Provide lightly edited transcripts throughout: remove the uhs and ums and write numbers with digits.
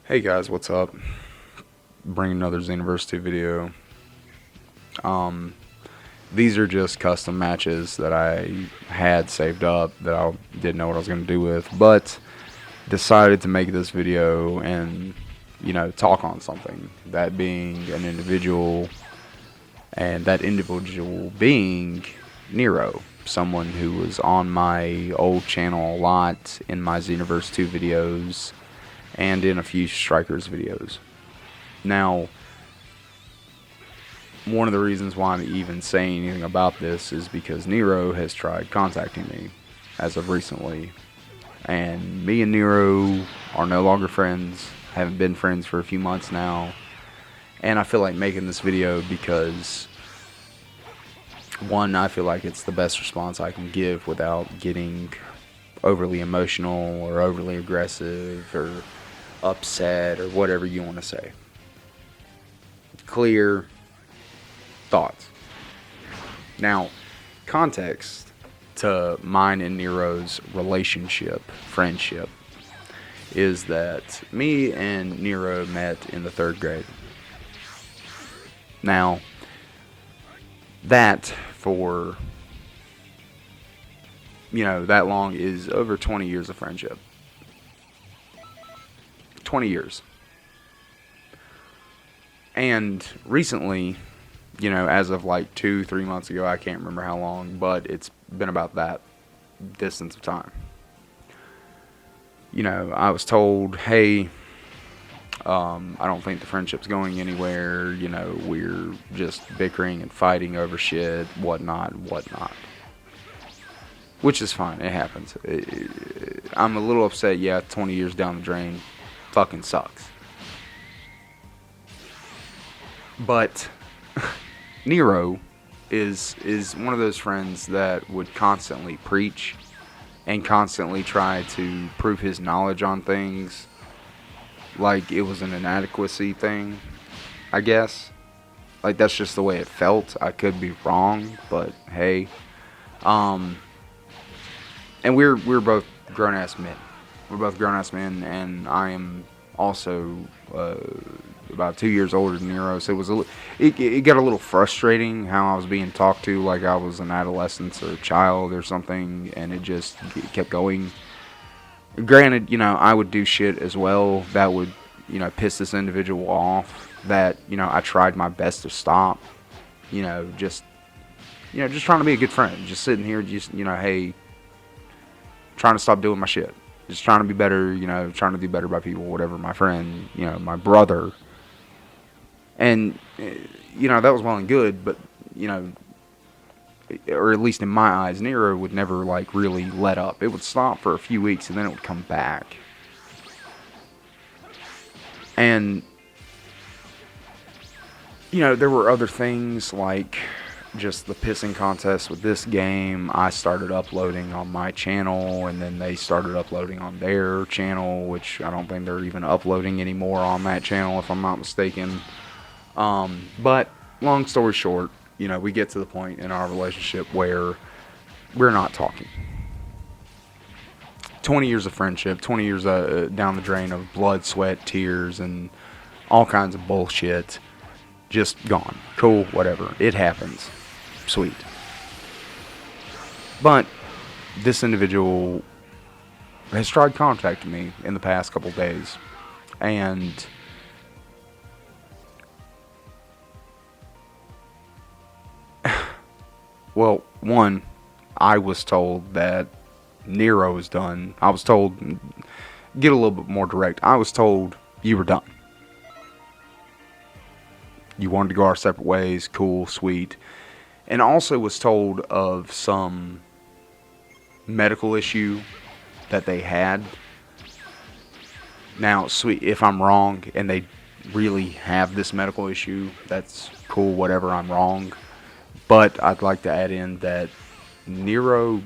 Hey guys, what's up? Bringing another Xenoverse 2 video. Um, these are just custom matches that I had saved up that I didn't know what I was going to do with, but decided to make this video and, talk on something. That being an individual, and that individual being Nero. Someone who was on my old channel a lot in my Xenoverse 2 videos and in a few Strikers videos. Now, one of the reasons why I'm even saying anything about this is because Nero has tried contacting me as of recently. And me and Nero are no longer friends, haven't been friends for a few months now. And I feel like making this video because, one, I feel like it's the best response I can give without getting overly emotional or overly aggressive or upset or whatever you want to say. Clear thoughts. Now, context to mine and Nero's relationship, friendship, is that me and Nero met in the 3rd grade. Now, that for, that long is over 20 years of friendship. 20 years. And recently, as of like 2-3 months ago, I can't remember how long, but it's been about that distance of time. I was told, hey, I don't think the friendship's going anywhere. We're just bickering and fighting over shit, whatnot. Which is fine. It happens. I'm a little upset. Yeah, 20 years down the drain fucking sucks. But Nero is one of those friends that would constantly preach and constantly try to prove his knowledge on things like it was an inadequacy thing, I guess. Like, that's just the way it felt. I could be wrong, but hey. And we're both grown-ass men. We're both grown-ass men, and I am also about 2 years older than Nero, so it got a little frustrating how I was being talked to like I was an adolescent or a child or something, and it kept going. Granted, I would do shit as well that would, piss this individual off that, I tried my best to stop. Just trying to be a good friend. Just sitting here, hey, trying to stop doing my shit. Just trying to be better, trying to do better by people, whatever, my friend, my brother. And, that was well and good, but, or at least in my eyes, Nero would never, really let up. It would stop for a few weeks, and then it would come back. And, there were other things, like just the pissing contest with this game. I started uploading on my channel, and then they started uploading on their channel, which I don't think they're even uploading anymore on that channel, if I'm not mistaken. But long story short, we get to the point in our relationship where we're not talking. 20 years of friendship, 20 years down the drain of blood, sweat, tears, and all kinds of bullshit. Just gone. Cool, whatever. It happens. Sweet. But this individual has tried contacting me in the past couple days. And well, one, I was told that Nero is done. I was told, get a little bit more direct, I was told you were done. You wanted to go our separate ways, cool, sweet. And also was told of some medical issue that they had. Now, sweet, if I'm wrong and they really have this medical issue, that's cool, whatever, I'm wrong. But I'd like to add in that Nero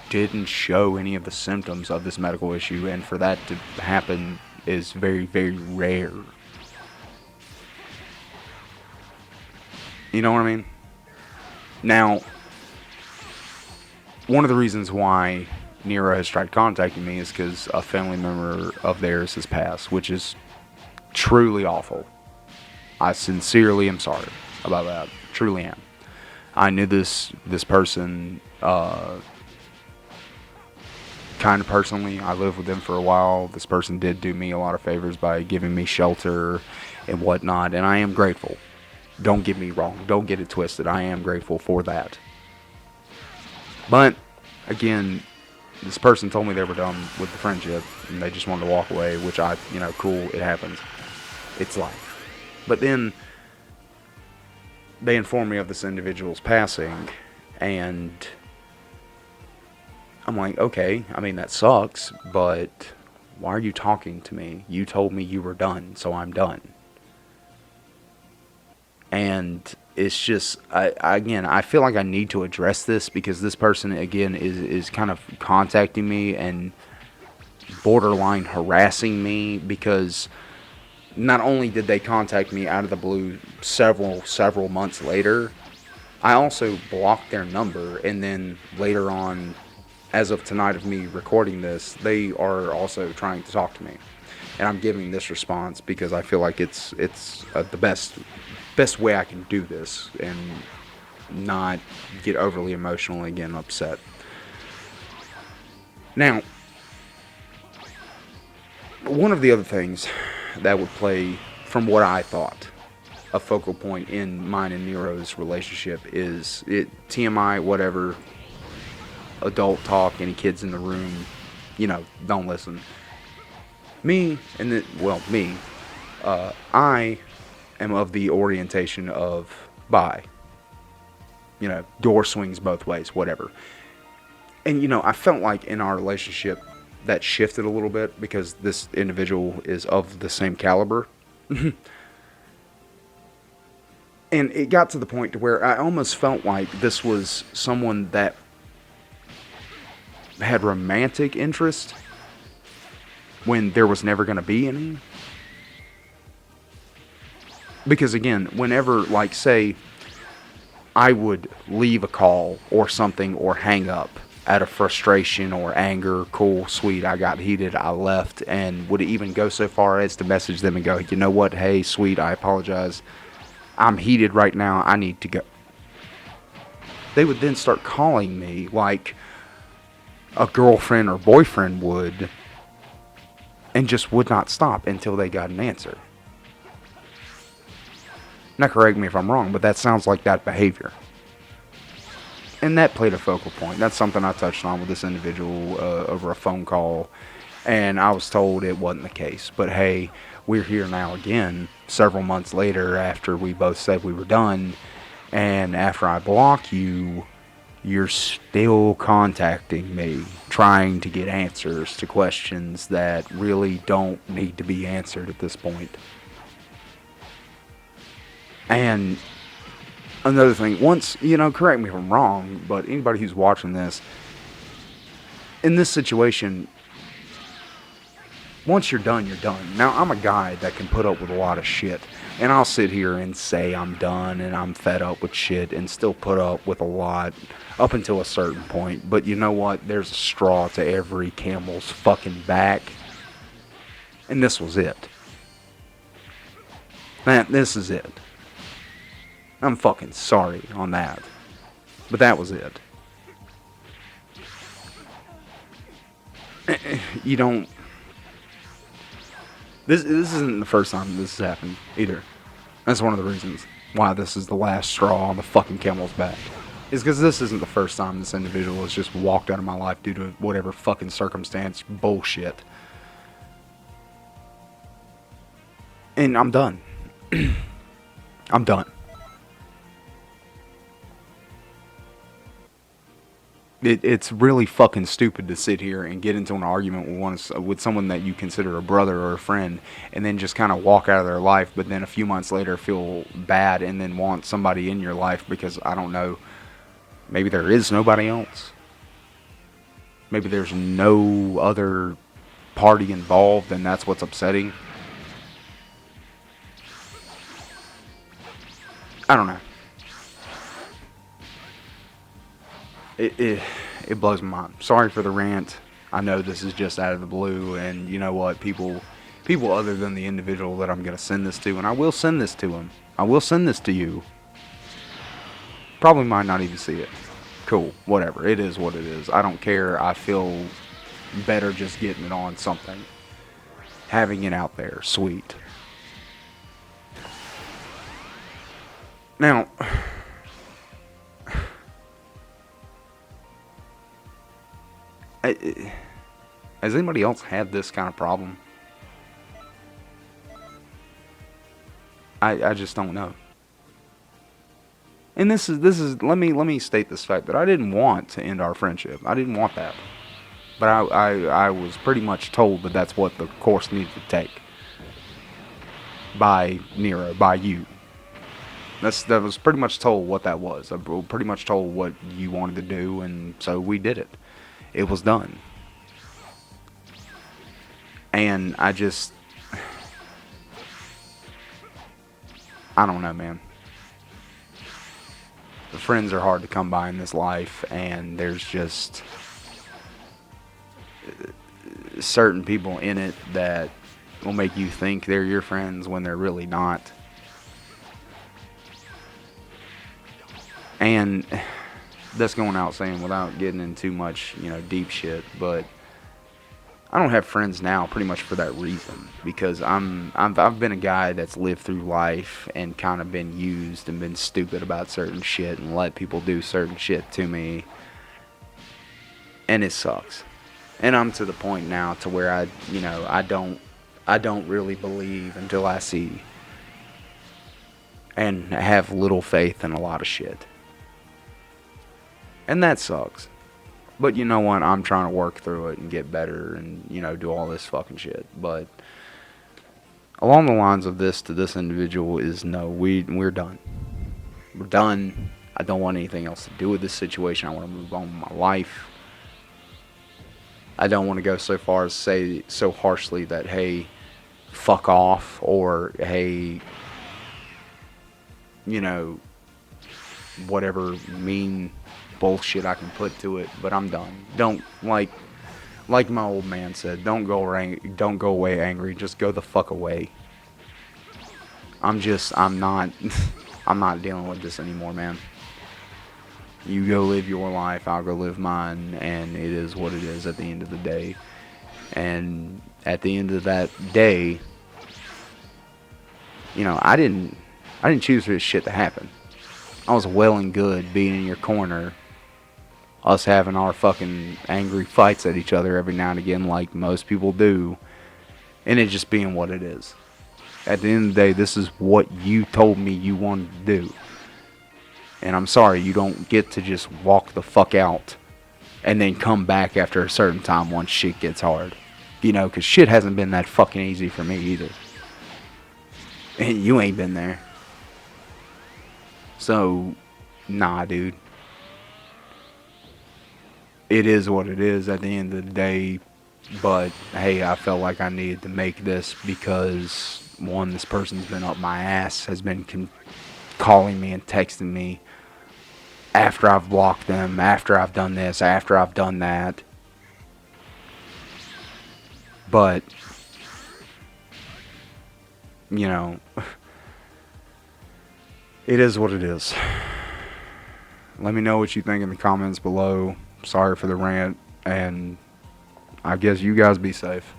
didn't show any of the symptoms of this medical issue, and for that to happen is very, very rare. You know what I mean? Now, one of the reasons why Nero has tried contacting me is because a family member of theirs has passed, which is truly awful. I sincerely am sorry about that. Truly am. I knew this person kind of personally. I lived with them for a while. This person did do me a lot of favors by giving me shelter and whatnot, and I am grateful. Don't get me wrong. Don't get it twisted. I am grateful for that. But, again, this person told me they were done with the friendship, and they just wanted to walk away, which cool, it happens. It's life. But then, they informed me of this individual's passing, and I'm like, okay, I mean, that sucks, but why are you talking to me? You told me you were done, so I'm done. And it's just, I feel like I need to address this because this person, again, is kind of contacting me and borderline harassing me because not only did they contact me out of the blue several months later, I also blocked their number, and then later on, as of tonight of me recording this, they are also trying to talk to me. And I'm giving this response because I feel like it's the best way I can do this and not get overly emotional and get upset. Now, one of the other things that would play, from what I thought, a focal point in mine and Nero's relationship is TMI, whatever, adult talk, any kids in the room, don't listen. I am of the orientation of bi. Door swings both ways, whatever. And, I felt like in our relationship that shifted a little bit because this individual is of the same caliber. And it got to the point to where I almost felt like this was someone that had romantic interest when there was never going to be any. Because again, whenever, like, say, I would leave a call or something or hang up out of frustration or anger, cool, sweet, I got heated, I left, and would even go so far as to message them and go, you know what, hey, sweet, I apologize. I'm heated right now, I need to go. They would then start calling me like a girlfriend or boyfriend would and just would not stop until they got an answer. Now correct me if I'm wrong, but that sounds like that behavior. And that played a focal point. That's something I touched on with this individual over a phone call, and I was told it wasn't the case. But hey, we're here now again, several months later after we both said we were done, and after I block you, you're still contacting me, trying to get answers to questions that really don't need to be answered at this point. And another thing, once, correct me if I'm wrong, but anybody who's watching this, in this situation, once you're done, you're done. Now, I'm a guy that can put up with a lot of shit, and I'll sit here and say I'm done and I'm fed up with shit and still put up with a lot up until a certain point. But you know what? There's a straw to every camel's fucking back, and this was it. This is it. I'm fucking sorry on that. But that was it. You don't... This isn't the first time this has happened, either. That's one of the reasons why this is the last straw on the fucking camel's back. Is because this isn't the first time this individual has just walked out of my life due to whatever fucking circumstance bullshit. And I'm done. I'm done. It's really fucking stupid to sit here and get into an argument with someone that you consider a brother or a friend, and then just kind of walk out of their life, but then a few months later feel bad and then want somebody in your life because, I don't know, maybe there is nobody else. Maybe there's no other party involved and that's what's upsetting. I don't know. It blows my mind. Sorry for the rant. I know this is just out of the blue, and you know what, people people other than the individual that I'm going to send this to, and I will send this to him. I will send this to you. Probably might not even see it. Cool, whatever. It is what it is. I don't care. I feel better just getting it on something. Having it out there. Sweet. Now, has anybody else had this kind of problem? I just don't know. And this is let me state this fact that I didn't want to end our friendship. I didn't want that. But I was pretty much told that that's what the course needed to take. By Nero, by you. That was pretty much told what that was. I pretty much told what you wanted to do, and so we did it. It was done. And I don't know, man. The friends are hard to come by in this life, and there's just certain people in it that will make you think they're your friends when they're really not. And that's going out saying without getting into too much, deep shit, but I don't have friends now pretty much for that reason, because I've been a guy that's lived through life and kind of been used and been stupid about certain shit and let people do certain shit to me, and it sucks. And I'm to the point now to where I don't really believe until I see, and have little faith in a lot of shit. And that sucks. But you know what? I'm trying to work through it and get better and, do all this fucking shit. But along the lines of this to this individual is no, we're done. We're done. I don't want anything else to do with this situation. I want to move on with my life. I don't want to go so far as say so harshly that, hey, fuck off, or hey, whatever mean bullshit I can put to it, but I'm done. Don't, like my old man said, don't go away angry, just go the fuck away. I'm not I'm not dealing with this anymore, man. You go live your life, I'll go live mine, and it is what it is at the end of the day. And at the end of that day, I didn't choose for this shit to happen. I was well and good being in your corner, us having our fucking angry fights at each other every now and again like most people do, and it just being what it is. At the end of the day, this is what you told me you wanted to do. And I'm sorry, you don't get to just walk the fuck out and then come back after a certain time once shit gets hard. Because shit hasn't been that fucking easy for me either. And you ain't been there. So, nah, dude. It is what it is at the end of the day. But, hey, I felt like I needed to make this because, one, this person's been up my ass, has been calling me and texting me after I've blocked them, after I've done this, after I've done that. But, it is what it is. Let me know what you think in the comments below. Sorry for the rant, and I guess you guys be safe.